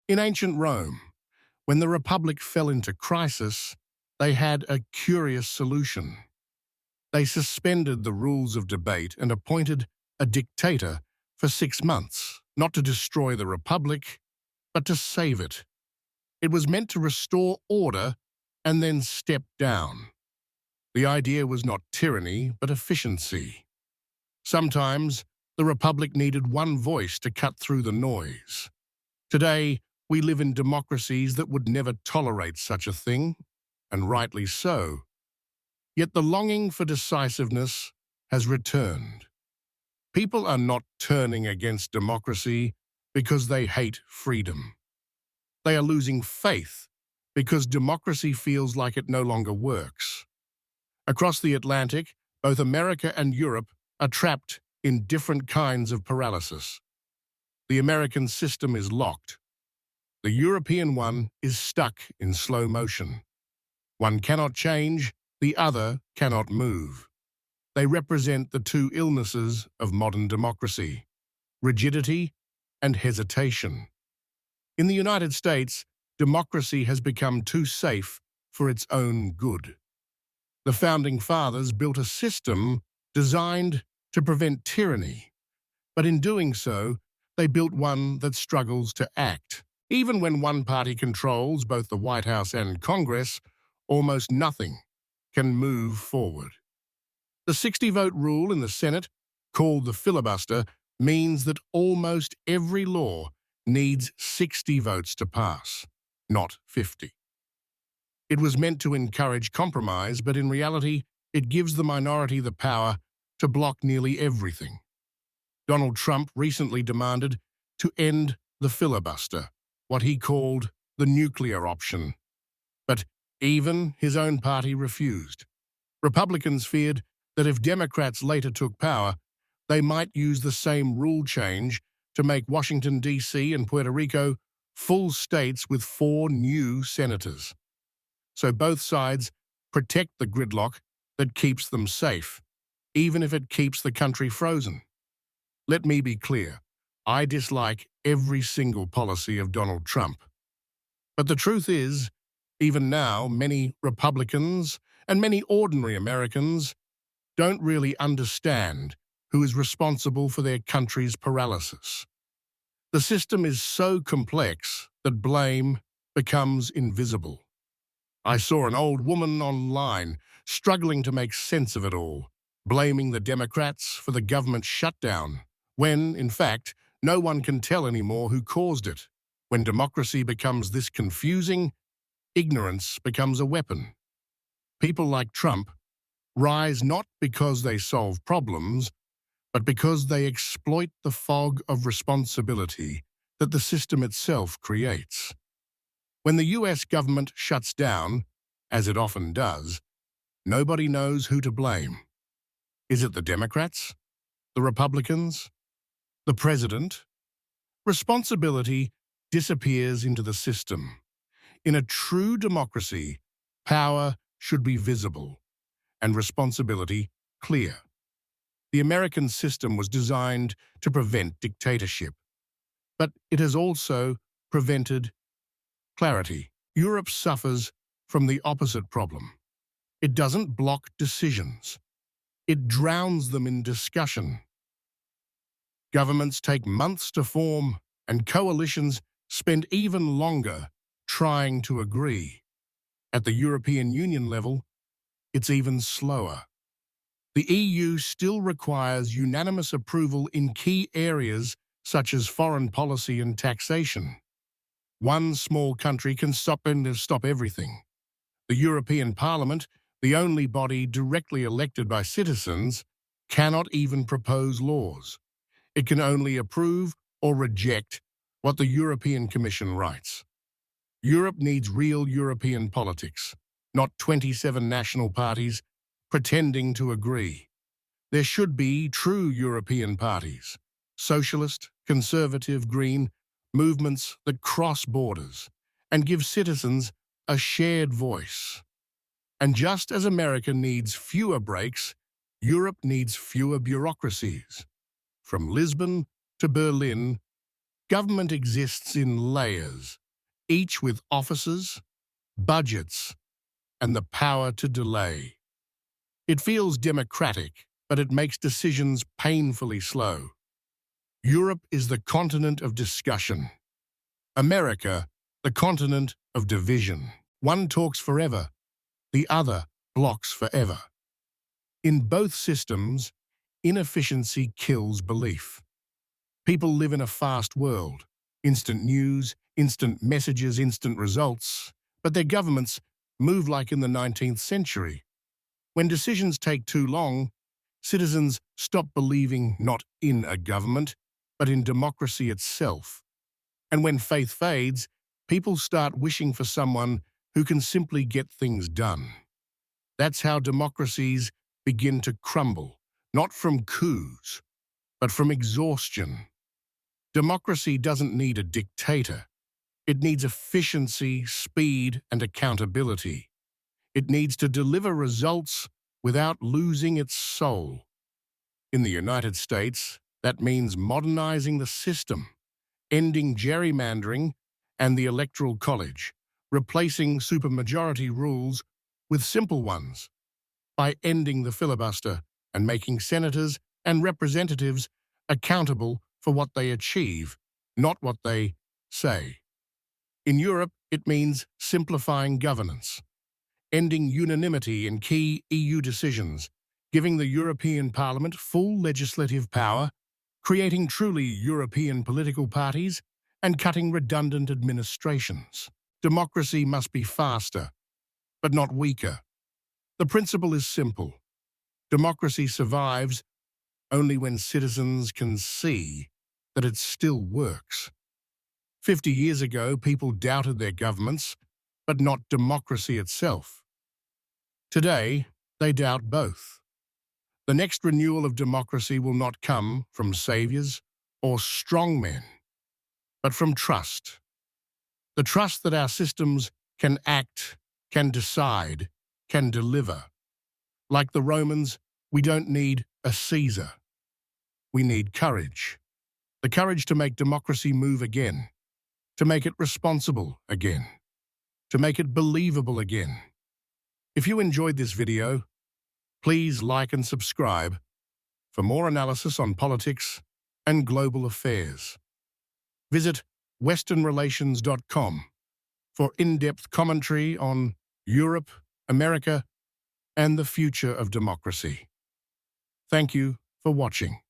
In ancient Rome, when the Republic fell into crisis, they had a curious solution. They suspended the rules of debate and appointed a dictator for 6 months, not to destroy the Republic, but to save it. It was meant to restore order and then step down. The idea was not tyranny, but efficiency. Sometimes, the Republic needed one voice to cut through the noise. Today, we live in democracies that would never tolerate such a thing, and rightly so. Yet the longing for decisiveness has returned. People are not turning against democracy because they hate freedom. They are losing faith because democracy feels like it no longer works. Across the Atlantic, both America and Europe are trapped in different kinds of paralysis. The American system is locked. The European one is stuck in slow motion. One cannot change, the other cannot move. They represent the two illnesses of modern democracy: rigidity and hesitation. In the United States, democracy has become too safe for its own good. The Founding Fathers built a system designed to prevent tyranny, but in doing so, they built one that struggles to act. Even when one party controls both the White House and Congress, almost nothing can move forward. The 60-vote rule in the Senate, called the filibuster, means that almost every law needs 60 votes to pass, not 50. It was meant to encourage compromise, but in reality, it gives the minority the power to block nearly everything. Donald Trump recently demanded to end the filibuster, what he called the nuclear option. But even his own party refused. Republicans feared that if Democrats later took power, they might use the same rule change to make Washington, D.C. and Puerto Rico full states with 4 new senators. So both sides protect the gridlock that keeps them safe, even if it keeps the country frozen. Let me be clear, I dislike every single policy of Donald Trump. But the truth is, even now, many Republicans and many ordinary Americans don't really understand who is responsible for their country's paralysis. The system is so complex that blame becomes invisible. I saw an old woman online struggling to make sense of it all, blaming the Democrats for the government shutdown, when, in fact, no one can tell anymore who caused it. When democracy becomes this confusing, ignorance becomes a weapon. People like Trump rise not because they solve problems, but because they exploit the fog of responsibility that the system itself creates. When the US government shuts down, as it often does, nobody knows who to blame. Is it the Democrats? The Republicans? The president? Responsibility disappears into the system. In a true democracy, power should be visible and responsibility clear. The American system was designed to prevent dictatorship, but it has also prevented clarity. Europe suffers from the opposite problem. It doesn't block decisions. It drowns them in discussion. Governments take months to form, and coalitions spend even longer trying to agree. At the European Union level, it's even slower. The EU still requires unanimous approval in key areas such as foreign policy and taxation. One small country can stop everything. The European Parliament, the only body directly elected by citizens, cannot even propose laws. It can only approve or reject what the European Commission writes. Europe needs real European politics, not 27 national parties pretending to agree. There should be true European parties, socialist, conservative, green, movements that cross borders and give citizens a shared voice. And just as America needs fewer breaks, Europe needs fewer bureaucracies. From Lisbon to Berlin, Government exists in layers, each with offices, budgets, and the power to delay. It feels democratic, but it makes decisions painfully slow. Europe is the continent of discussion. America, the continent of division. One talks forever, the other blocks forever. In both systems, inefficiency kills belief. People live in a fast world. Instant news, instant messages, instant results. But their governments move like in the 19th century. When decisions take too long, citizens stop believing not in a government, but in democracy itself. And when faith fades, people start wishing for someone who can simply get things done. That's how democracies begin to crumble, not from coups, but from exhaustion. Democracy doesn't need a dictator. It needs efficiency, speed, and accountability. It needs to deliver results without losing its soul. In the United States, that means modernizing the system, ending gerrymandering and the Electoral College, replacing supermajority rules with simple ones, by ending the filibuster and making senators and representatives accountable for what they achieve, not what they say. In Europe, it means simplifying governance, ending unanimity in key EU decisions, giving the European Parliament full legislative power, creating truly European political parties, and cutting redundant administrations. Democracy must be faster, but not weaker. The principle is simple. Democracy survives only when citizens can see that it still works. 50 years ago, people doubted their governments, but not democracy itself. Today, they doubt both. The next renewal of democracy will not come from saviors or strongmen, but from trust. The trust that our systems can act, can decide, can deliver. Like the Romans, we don't need a Caesar. We need courage. The courage to make democracy move again, to make it responsible again, to make it believable again. If you enjoyed this video, please like and subscribe for more analysis on politics and global affairs. Visit westernrelations.com for in-depth commentary on Europe, America, and the future of democracy. Thank you for watching.